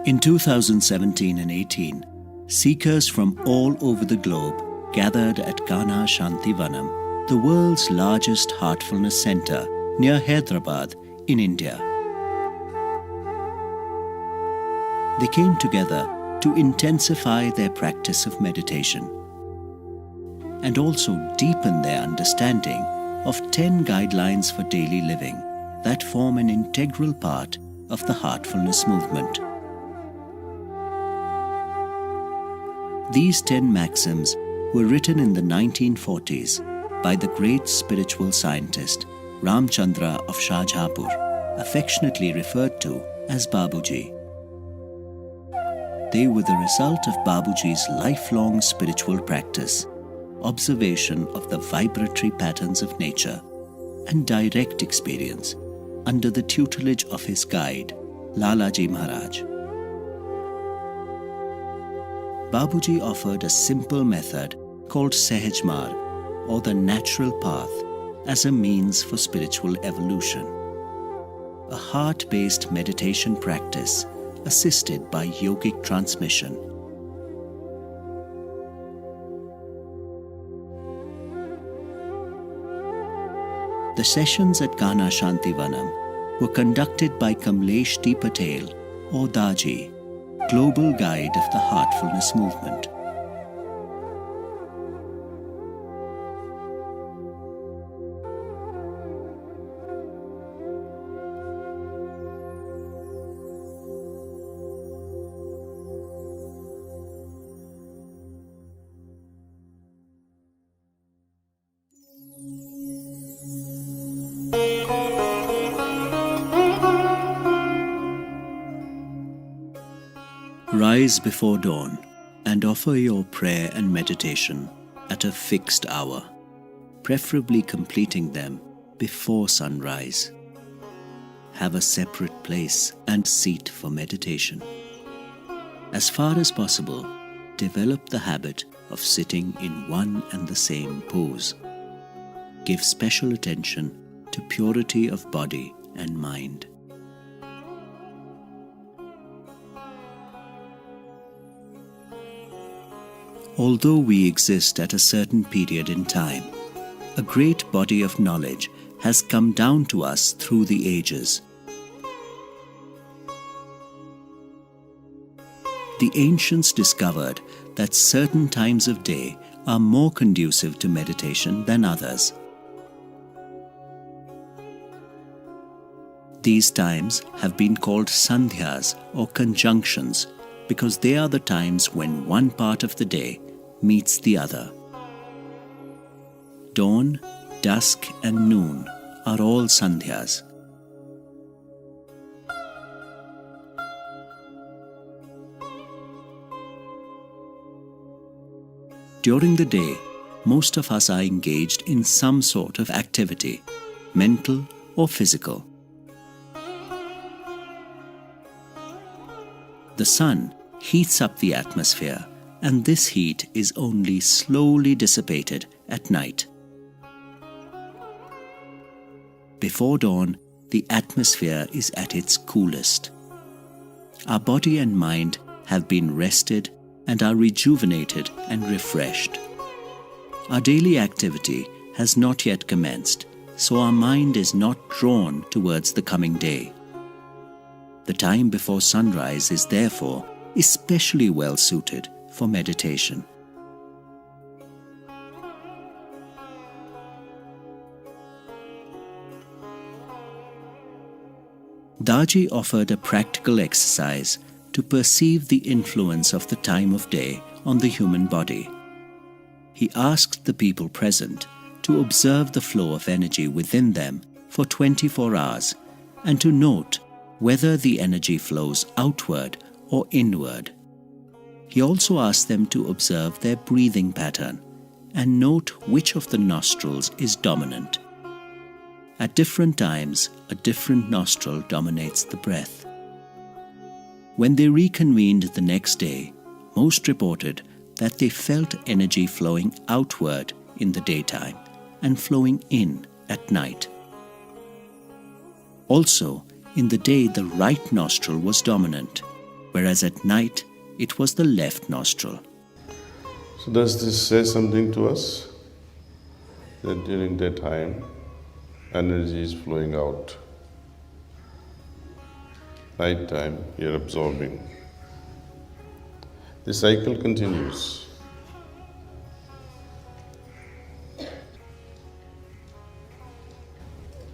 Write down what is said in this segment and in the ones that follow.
In 2017 and 18, seekers from all over the globe gathered at Kana Shantivanam, the world's largest heartfulness center near Hyderabad in India. They came together to intensify their practice of meditation and also deepen their understanding of 10 guidelines for daily living that form an integral part of the heartfulness movement. These 10 maxims were written in the 1940s by the great spiritual scientist Chandra of Shahjahanpur, affectionately referred to as Babuji. They were the result of Babuji's lifelong spiritual practice, observation of the vibratory patterns of nature, and direct experience under the tutelage of his guide, Lalaji Maharaj. Babuji offered a simple method called Sahaj Marg, or the natural path, as a means for spiritual evolution. A heart-based meditation practice assisted by yogic transmission. The sessions at Kana Shantivanam were conducted by Kamlesh T. Patel, or Daaji, global guide of the heartfulness movement. Rise before dawn and offer your prayer and meditation at a fixed hour, preferably completing them before sunrise. Have a separate place and seat for meditation. As far as possible, develop the habit of sitting in one and the same pose. Give special attention to purity of body and mind. Although we exist at a certain period in time, a great body of knowledge has come down to us through the ages. The ancients discovered that certain times of day are more conducive to meditation than others. These times have been called sandhyas or conjunctions because they are the times when one part of the day meets the other. Dawn, dusk and noon are all sandhyas. During the day, most of us are engaged in some sort of activity, mental or physical. The sun heats up the atmosphere, and this heat is only slowly dissipated at night. Before dawn, the atmosphere is at its coolest. Our body and mind have been rested and are rejuvenated and refreshed. Our daily activity has not yet commenced, so our mind is not drawn towards the coming day. The time before sunrise is therefore especially well suited for meditation. Daaji offered a practical exercise to perceive the influence of the time of day on the human body. He asked the people present to observe the flow of energy within them for 24 hours and to note whether the energy flows outward or inward. He also asked them to observe their breathing pattern and note which of the nostrils is dominant. At different times, a different nostril dominates the breath. When they reconvened the next day, most reported that they felt energy flowing outward in the daytime and flowing in at night. Also, in the day the right nostril was dominant, whereas at night it was the left nostril. So does this say something to us? That during daytime, energy is flowing out. Night time, you're absorbing. The cycle continues.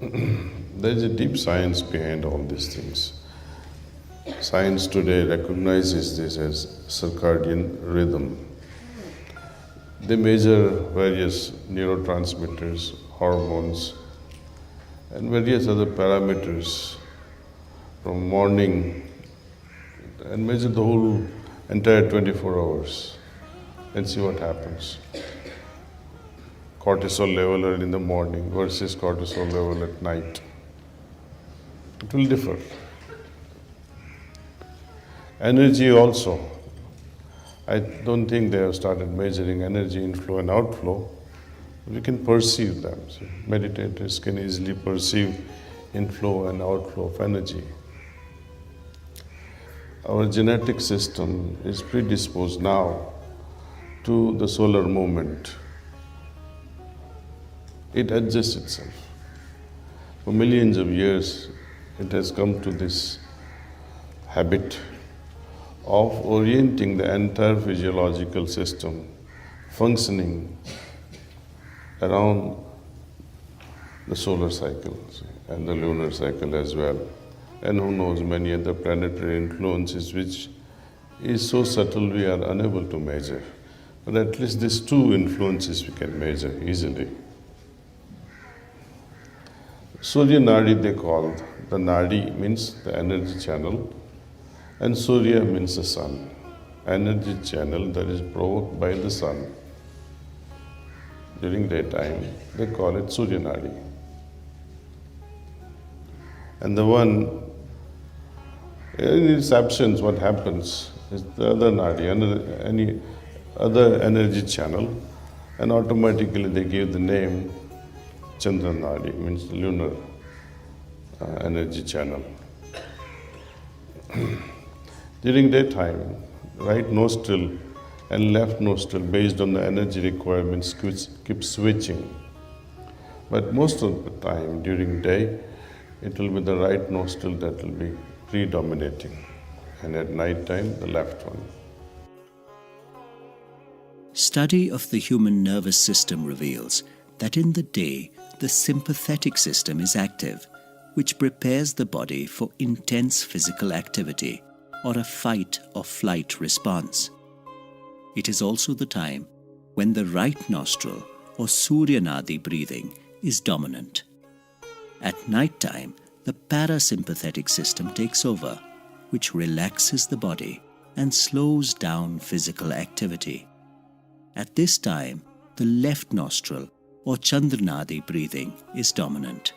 There is a deep science behind all these things. Science today recognizes this as circadian rhythm. They measure various neurotransmitters, hormones, and various other parameters from morning and measure the whole entire 24 hours and see what happens. Cortisol level in the morning versus cortisol level at night. It will differ. Energy also. I don't think they have started measuring energy inflow and outflow. We can perceive them. So meditators can easily perceive inflow and outflow of energy. Our genetic system is predisposed now to the solar movement. It adjusts itself. For millions of years, it has come to this habit of orienting the entire physiological system functioning around the solar cycle and the lunar cycle as well. And who knows, many other planetary influences which is so subtle we are unable to measure. But at least these two influences we can measure easily. Surya Nadi they call. The Nadi means the energy channel and Surya means the sun. Energy channel that is provoked by the sun. During daytime they call it Surya Nadi. And the one, in its absence, what happens is the other Nadi, any other energy channel, and automatically they give the name Chandra Nadi, means the lunar energy channel. During daytime, right nostril and left nostril, based on the energy requirements, keep switching. But most of the time during day, it will be the right nostril that will be predominating, and at night time, the left one. Study of the human nervous system reveals that in the day, the sympathetic system is active, which prepares the body for intense physical activity or a fight or flight response. It is also the time when the right nostril or Surya Nadi breathing is dominant. At night time, the parasympathetic system takes over, which relaxes the body and slows down physical activity. At this time, the left nostril or Chandra Nadi breathing is dominant.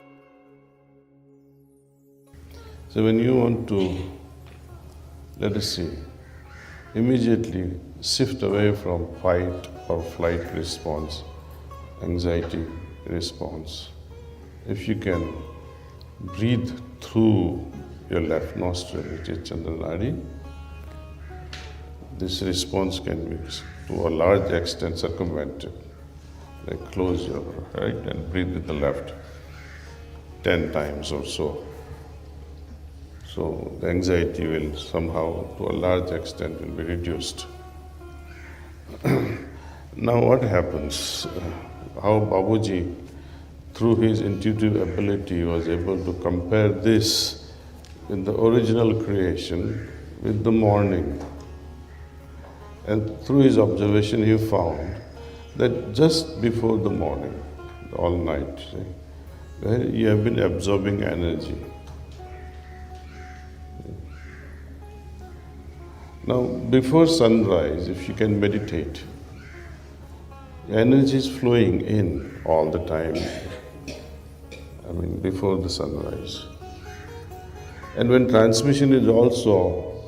So when you want to, let us see, immediately shift away from fight or flight response, anxiety response, if you can breathe through your left nostril, which is Chandra Nadi, this response can be to a large extent circumvented. Like close your right and breathe with the left 10 times or so. So the anxiety will somehow, to a large extent, will be reduced. Now what happens? How Babuji, through his intuitive ability, was able to compare this with the original creation with the morning. And through his observation, he found that just before the morning, all night, where you have been absorbing energy. Now, before sunrise, if you can meditate, energy is flowing in all the time. Before the sunrise. And when transmission is also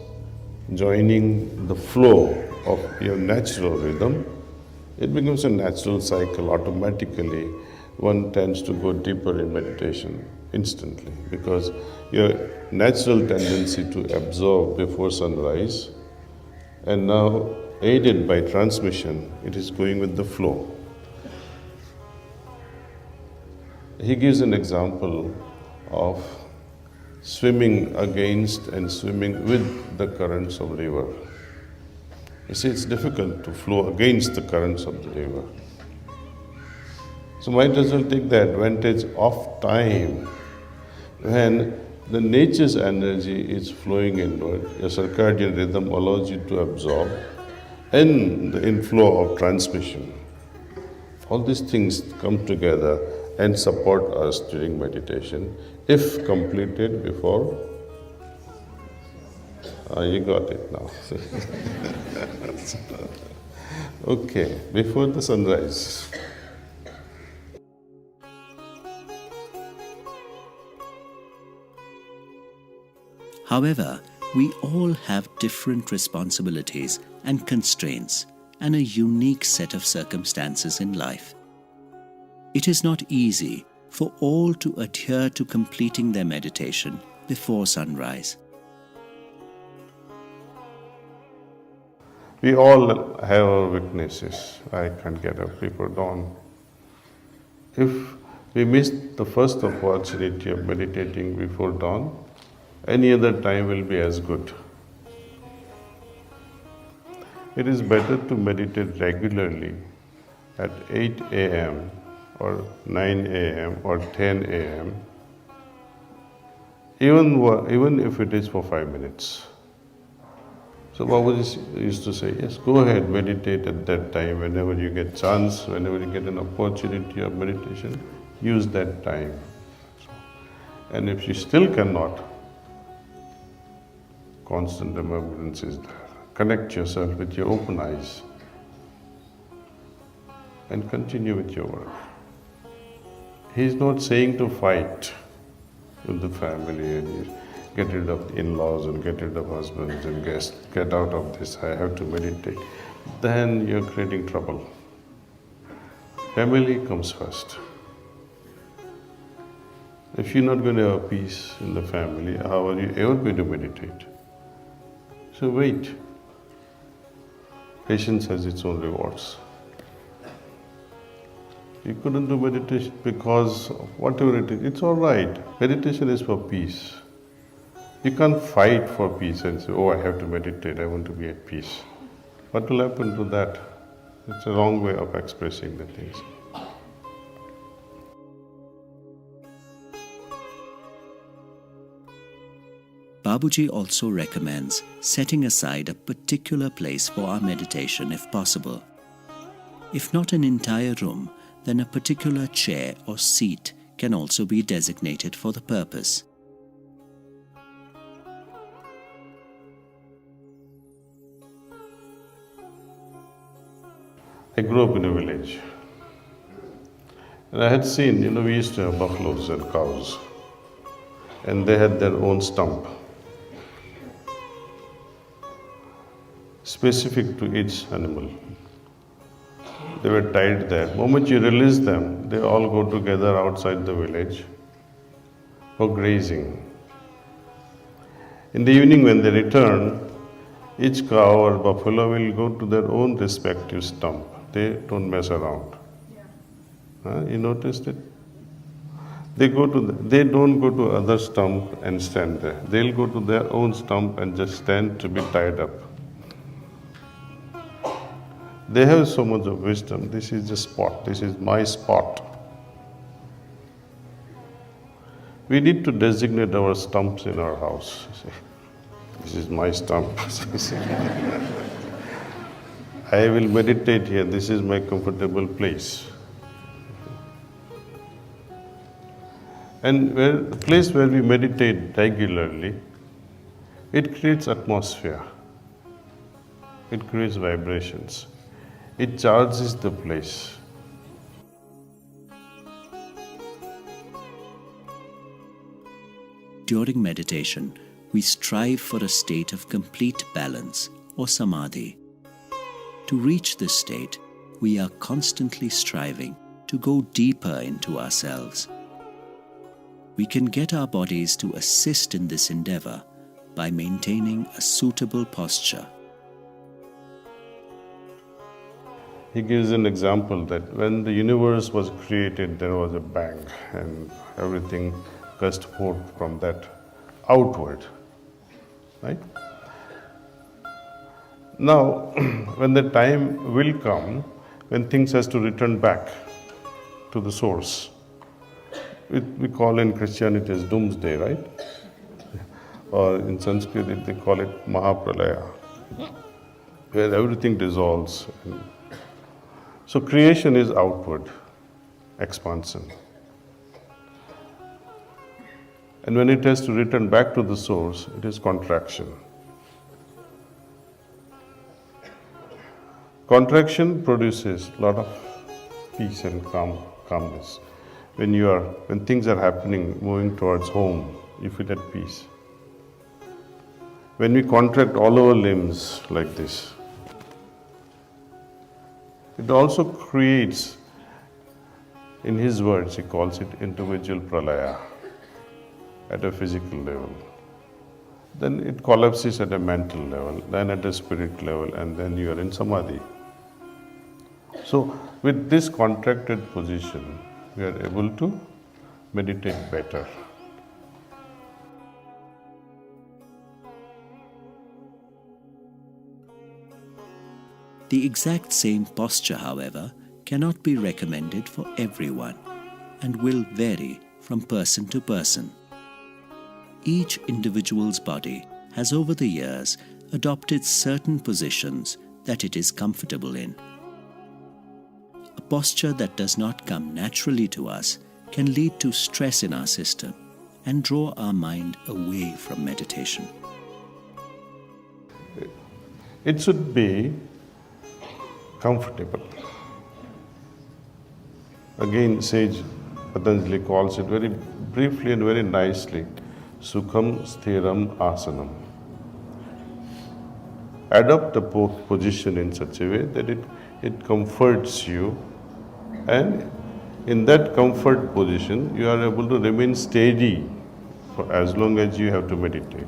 joining the flow of your natural rhythm, it becomes a natural cycle. Automatically, one tends to go deeper in meditation, instantly, because your natural tendency to absorb before sunrise, and now aided by transmission, it is going with the flow. He gives an example of swimming against and swimming with the currents of the river. You see, it's difficult to flow against the currents of the river. So might as well take the advantage of time when the nature's energy is flowing inward. Your circadian rhythm allows you to absorb, and the inflow of transmission. All these things come together and support us during meditation if completed before. You got it now. Okay, before the sunrise. However, we all have different responsibilities and constraints and a unique set of circumstances in life. It is not easy for all to adhere to completing their meditation before sunrise. We all have our weaknesses. I can't get up before dawn. If we miss the first opportunity of meditating before dawn, any other time will be as good. It is better to meditate regularly at 8 a.m. or 9 a.m. or 10 a.m., even if it is for 5 minutes. So Babuji used to say, yes, go ahead, meditate at that time. Whenever you get chance, whenever you get an opportunity of meditation, use that time. And if you still cannot, constant remembrance is there. Connect yourself with your open eyes and continue with your work. He is not saying to fight with the family and get rid of the in-laws and get rid of husbands and guests, get out of this, I have to meditate. Then you're creating trouble. Family comes first. If you're not going to have peace in the family, how are you ever going to meditate? So wait. Patience has its own rewards. You couldn't do meditation because of whatever it is, it's all right. Meditation is for peace. You can't fight for peace and say, oh, I have to meditate, I want to be at peace. What will happen to that? It's a wrong way of expressing the things. Babuji also recommends setting aside a particular place for our meditation if possible. If not an entire room, then a particular chair or seat can also be designated for the purpose. I grew up in a village. And I had seen, we used to have buffaloes and cows. And they had their own stump, specific to each animal. They were tied there. The moment you release them, they all go together outside the village for grazing. In the evening when they return, each cow or buffalo will go to their own respective stump. They don't mess around. You noticed it? They don't go to other stump and stand there. They'll go to their own stump and just stand to be tied up. They have so much of wisdom. This is the spot. This is my spot. We need to designate our stumps in our house. This is my stump. I will meditate here. This is my comfortable place. And the place where we meditate regularly, it creates atmosphere. It creates vibrations. It charges the place. During meditation, we strive for a state of complete balance or samadhi. To reach this state, we are constantly striving to go deeper into ourselves. We can get our bodies to assist in this endeavor by maintaining a suitable posture. He gives an example that when the universe was created, there was a bang and everything gushed forth from that outward, right? Now, when the time will come, when things has to return back to the source, we call in Christianity as doomsday, right? Or in Sanskrit they call it Mahapralaya, where everything dissolves. So creation is outward expansion. And when it has to return back to the source, it is contraction. Contraction produces a lot of peace and calmness. When things are happening, moving towards home, you feel at peace. When we contract all our limbs like this, it also creates, in his words, he calls it individual pralaya at a physical level. Then it collapses at a mental level, then at a spirit level, and then you are in samadhi. So, with this contracted position, we are able to meditate better. The exact same posture, however, cannot be recommended for everyone and will vary from person to person. Each individual's body has over the years adopted certain positions that it is comfortable in. A posture that does not come naturally to us can lead to stress in our system and draw our mind away from meditation. It should be comfortable. Again, sage Patanjali calls it very briefly and very nicely, Sukham Sthiram Asanam. Adopt the position in such a way that it comforts you, and in that comfort position you are able to remain steady for as long as you have to meditate.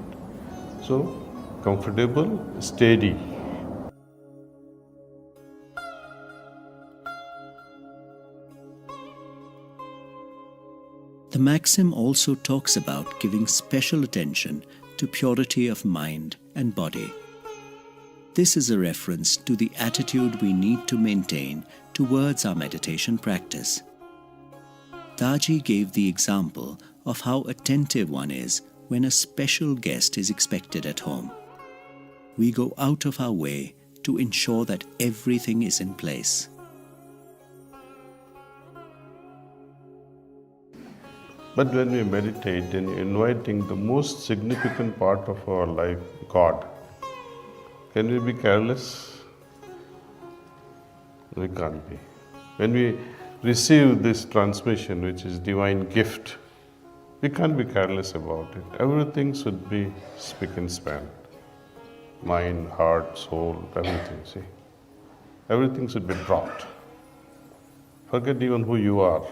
So, comfortable, steady. The maxim also talks about giving special attention to purity of mind and body. This is a reference to the attitude we need to maintain towards our meditation practice. Daaji gave the example of how attentive one is when a special guest is expected at home. We go out of our way to ensure that everything is in place. But when we meditate in inviting the most significant part of our life, God, can we be careless? We can't be. When we receive this transmission, which is divine gift, we can't be careless about it. Everything should be spick and span. Mind, heart, soul, everything, see. Everything should be dropped. Forget even who you are.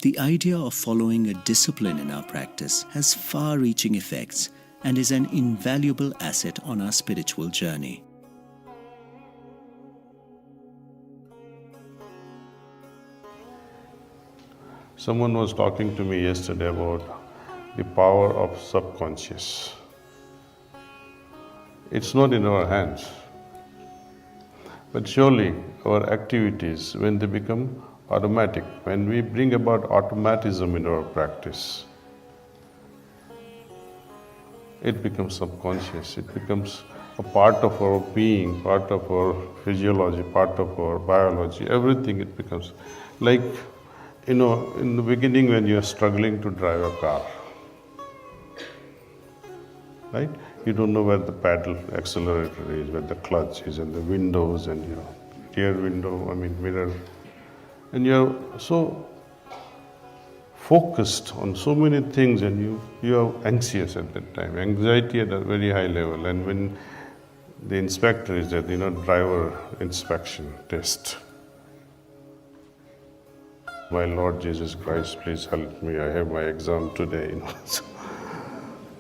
The idea of following a discipline in our practice has far-reaching effects and is an invaluable asset on our spiritual journey. Someone was talking to me yesterday about the power of subconscious. It's not in our hands. But surely our activities, when they become automatic, when we bring about automatism in our practice, it becomes subconscious, it becomes a part of our being, part of our physiology, part of our biology, everything it becomes. Like, in the beginning when you are struggling to drive a car, right? You don't know where the pedal accelerator is, where the clutch is, and the windows, and rear window, mirror. And you're so focused on so many things, and you are anxious at that time, anxiety at a very high level. And when the inspector is that, driver inspection test. My Lord Jesus Christ, please help me. I have my exam today,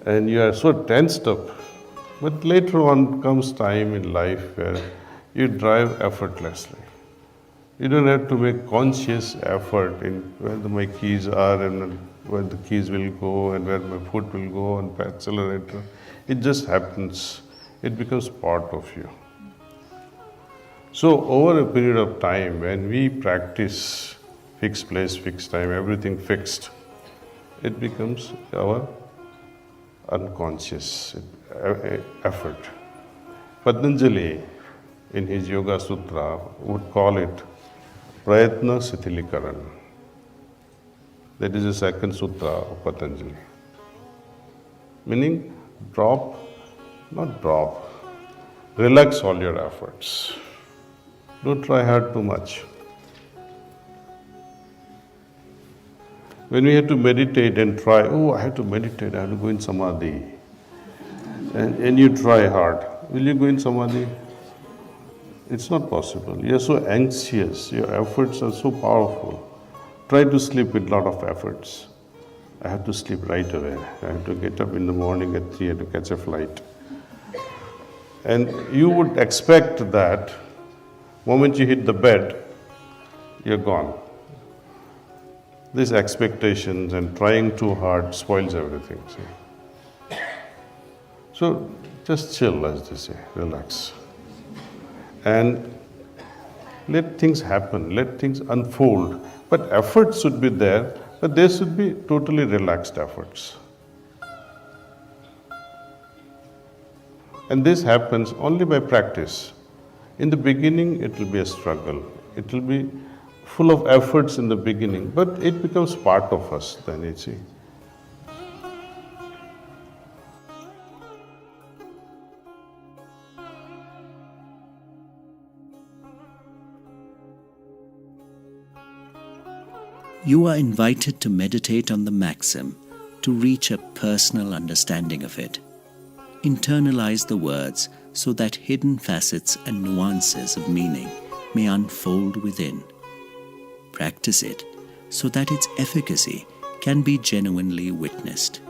And you are so tensed up. But later on comes time in life where you drive effortlessly. You don't have to make conscious effort in where my keys are and where the keys will go and where my foot will go on the accelerator. It just happens. It becomes part of you. So over a period of time, when we practice fixed place, fixed time, everything fixed, it becomes our unconscious effort. Patanjali, in his Yoga Sutra, would call it Prayatna Sitilikaran. That is the second sutra of Patanjali. Meaning, relax all your efforts. Don't try hard too much. When we have to meditate and try, I have to meditate, I have to go in samadhi. And you try hard. Will you go in samadhi? It's not possible. You're so anxious, your efforts are so powerful. Try to sleep with a lot of efforts. I have to sleep right away. I have to get up in the morning at 3 to catch a flight. And you would expect that moment you hit the bed, you're gone. These expectations and trying too hard spoils everything. See? So just chill, as they say, relax. And let things happen, let things unfold. But efforts should be there, but there should be totally relaxed efforts. And this happens only by practice. In the beginning, it will be a struggle. It will be full of efforts in the beginning, but it becomes part of us then, you see. You are invited to meditate on the maxim to reach a personal understanding of it. Internalize the words so that hidden facets and nuances of meaning may unfold within. Practice it so that its efficacy can be genuinely witnessed.